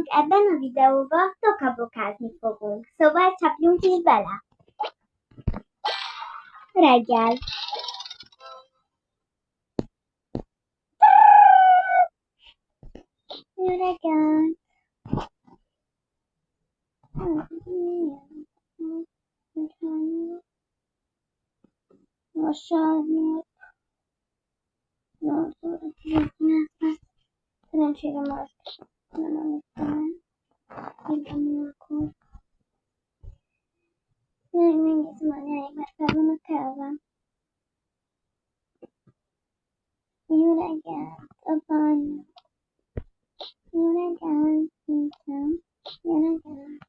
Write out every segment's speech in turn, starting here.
Nálunk ebben a videóban tokabokázni fogunk, szóval csapjunk is bele. Reggel. Jó reggelt! Vasárnap. 8 óra 19 perc. Szerencsére most nem emlékszem. Igen, akkor. Megnézem anyáig, mert fel vannak kelve. Jó reggelt, apám. Jó reggelt, Pincsem. Jó reggelt.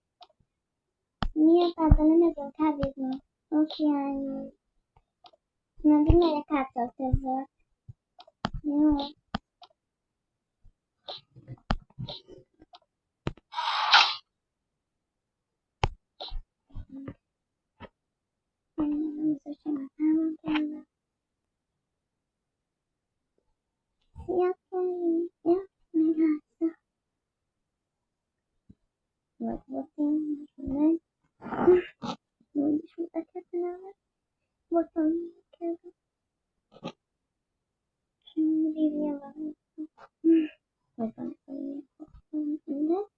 Mi apáddal nem megyünk kávézni? Oké, ányi. Meddig megyek átszalt ezzel. Jó. Szia, Kelly! Ja, meglátszak. Vagy botom, most mindegy. Úgyis mutatja nevet. Botom, kell. Lívia van. Hogy van ez a Lívia? Mindegy.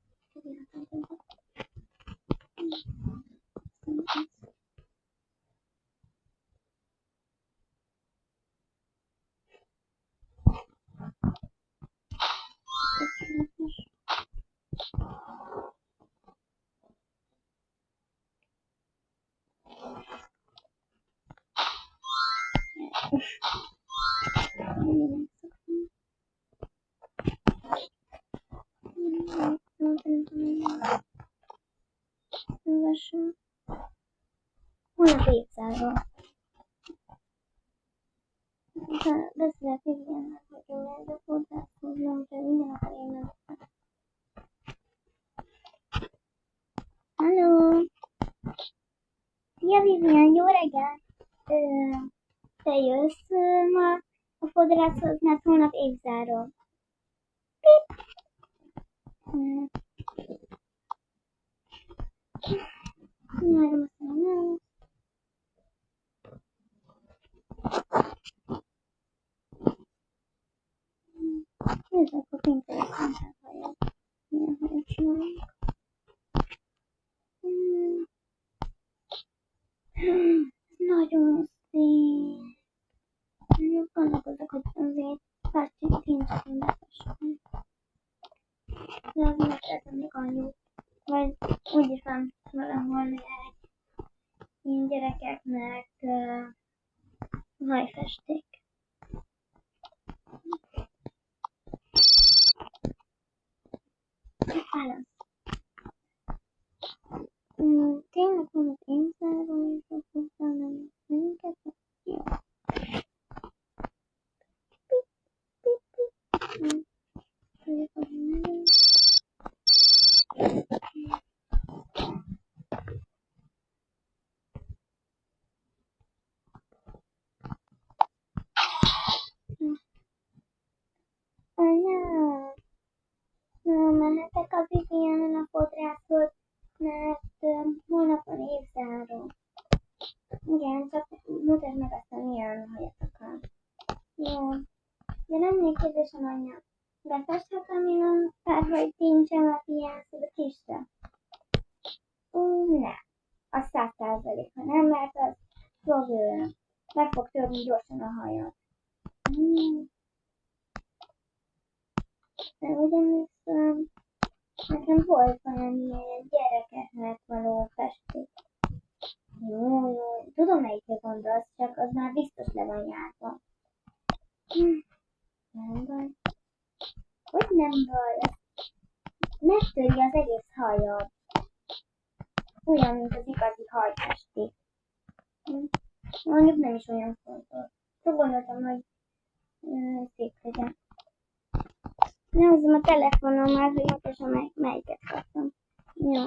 Holnap évzáró. Beszélek igen, hogy én ezzel hozzászólom, de minden akar én nem. Halló! Szia Vivian, jó reggelt! Te jössz ma a fodrászhoz, mert holnap évzáró. Pip! Várom azt mondom. Ez akkor Pinterest-en hallják. Milyen hajat csinálunk. Nagyon szép. Gondolkodok, hogy azért pár címszakon befestem. De az megszerzem még annyit. Vagy úgyis van valahol ilyen gyerekeknek hajfesték. Válasz. Tényleg van az én zárom, és akkor nem minket? Jó. Anya, mehetek a Vivianen a fodrászhoz, mert holnap van évzáró. Igen, csak mutasd meg azt, hogy milyen hajat akar. Jó. De nem még kérdésem, anya. Befesthetem én a párhaj tincsemet ilyen kisre? Ne. A 100%-ha nem, mert az meg fog törni gyorsan a hajat. De ugyanis nekem volt valamilyen gyerekeknek való festék. Jó, tudom melyikre gondolsz, csak az már biztos le van járva. Nem baj. Hogy nem baj? Megtöri az egész hajad. Olyan, mint az igazi hajfesték. Mondjuk nem is olyan fontos. Csak gondoltam, hogy szép legyen. Nézzem a telefonommal, hogy mutassam melyiket kaptam. Jó.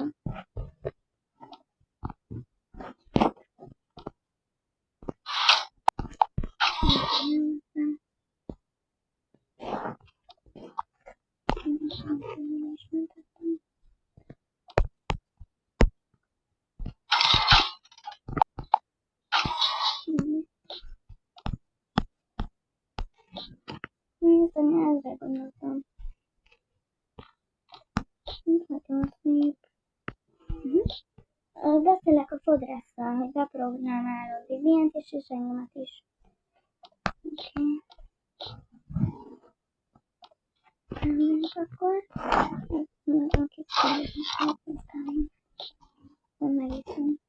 Nagyon szép. Beszélek a fodrásszal, hogy beprogramálod Vivient és engemet is. Oké. Elmegyünk akkor. Akit szeretnék, megiszom.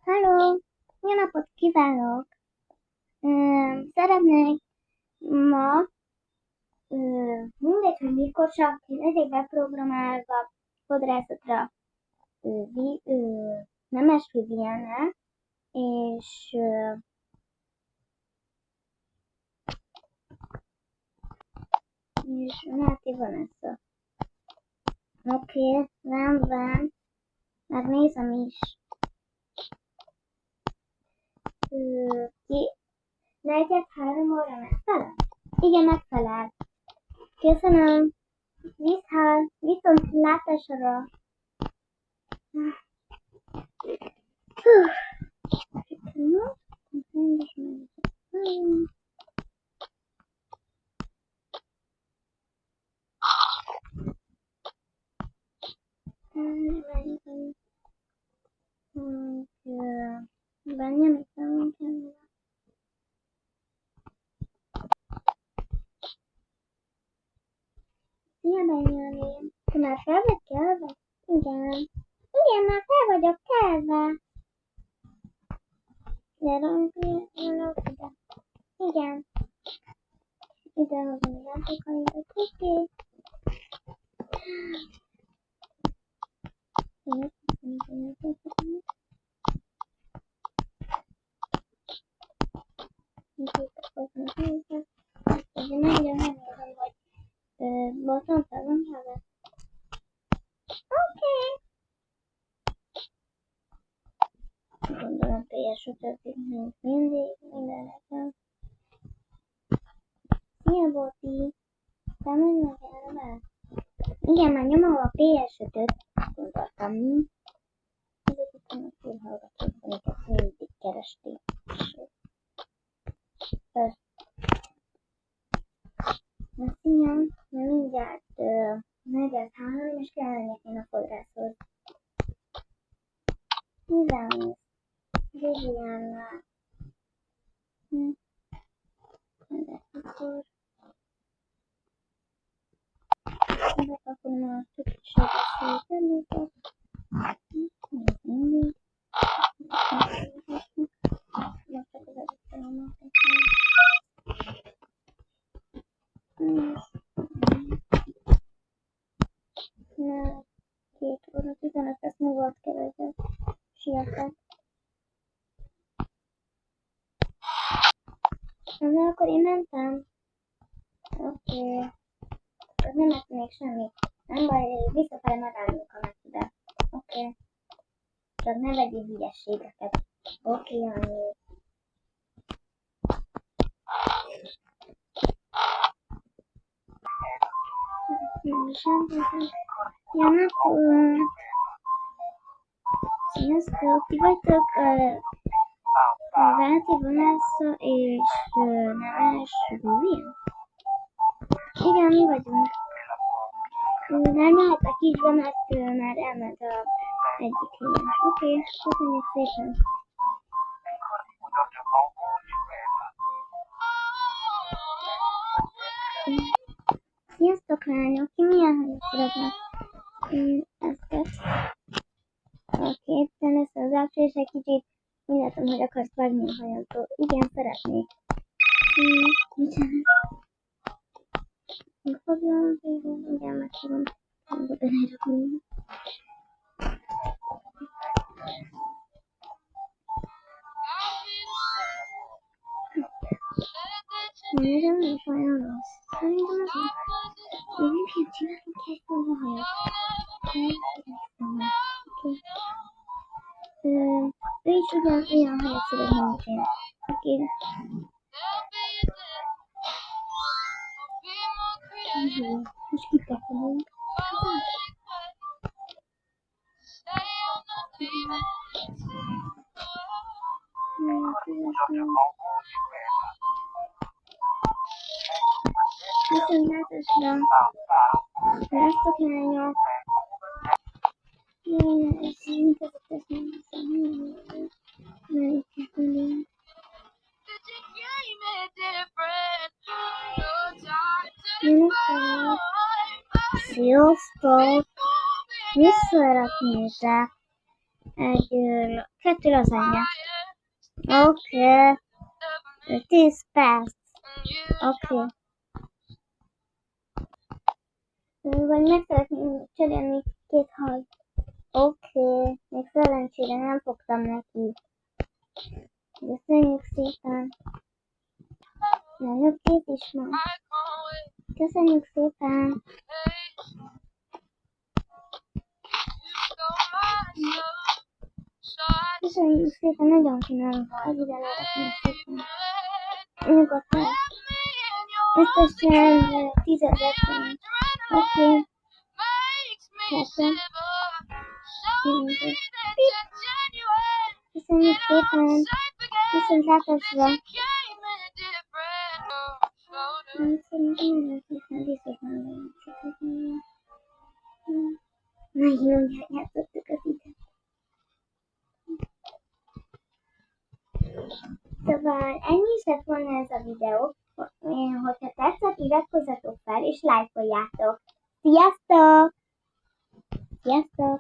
Halló! Jó napot kívánok! Szeretnék ma, mindegy, hogy mikor, csak legyek beprogramálva fodrászatra Nemes Vivienne, és Máté Vanessa. Oké, rendben. Megnézem is. Negyed 3 óra megfelel? Igen, megfelel. Köszönöm. Viszont látásra. Benjamin felmondja. Szia, Benjamin! Te már fel vagy kelve? Igen. Igen, már fel vagyok kelve. Gyerünk ide. Igen. Ide hozom a játékaidat. Oké. Bottom doesn't have it. Okay. Gondolom PS5-öt mint mindig, mindenekem. Szia, Boti! Te menj meg el. Igen, már nyomom a PS5-öt, gondoltam. Ezek után a fülhallgatók, amiket mindig keresték. Na szia, mert mindjárt 4:03, és kell menjek én a fodrászhoz. Mivel mész? Viviannal. De akkor... Bekakom a szükséges terméket. Mindig. Most csak az előttem a 2 óra 15 perc múlva ott kerültek. Sietek. De akkor én mentem. Oké. Az nem lett még semmit. Nem baj, visszafele megállunk a messzibe. Oké. Csak ne vegyél hülyességeket. Oké, Jani. Jó napot! Sziasztok! Ti vagytok Máté Vanessa és Nemes Vivien? Igen, mi vagyunk. Nem mehetek is be, mert már elment a egyik helyen. Oké, köszönjük szépen. Sziasztok, lányok! Ki milyen hajat szeretnek? Ezeket. Oké, először az első, és egy kicsit úgy látom, hogy akarsz vágni a hajamtól. Igen, szeretnék. Mit csinálsz? Megfogom, igen, megfogom. Nem tudod elrakni. Nézem, nem is olyan rossz. Szerintem az így. Én csinálunk egy hajat. Oké. Ő is olyan hajat szeretném, mint én. Oké. Most kikapcsolunk. Viszontlátásra. Sziasztok, lányok! Jaj, szerinted ezt nem melyik is gondolom. Sziasztok! Visszaraknétek egy 2 lazányát. Oké. 10 perc. Oké. Vagy meg szeretném cserélni 2 hal. Oké. Még szerencsére nem fogtam neki. Köszönjük szépen. Nagyobb 2 is van. Köszönjük szépen. Köszönjük szépen, nagyon finom. Az ide lehetne szépen. Nyugodtan. Összesen 10 000 forint. Oké. Persze. Köszönjük szépen. Viszontlátásra. Szerintem nem hiszem, biztos nem vagyok sokat. Nagyon játszottuk az időt. Szóval ennyi is lett volna ez a videó. Hogyha tetszett, iratkozzatok fel és lájkoljátok. Sziasztok! Sziasztok!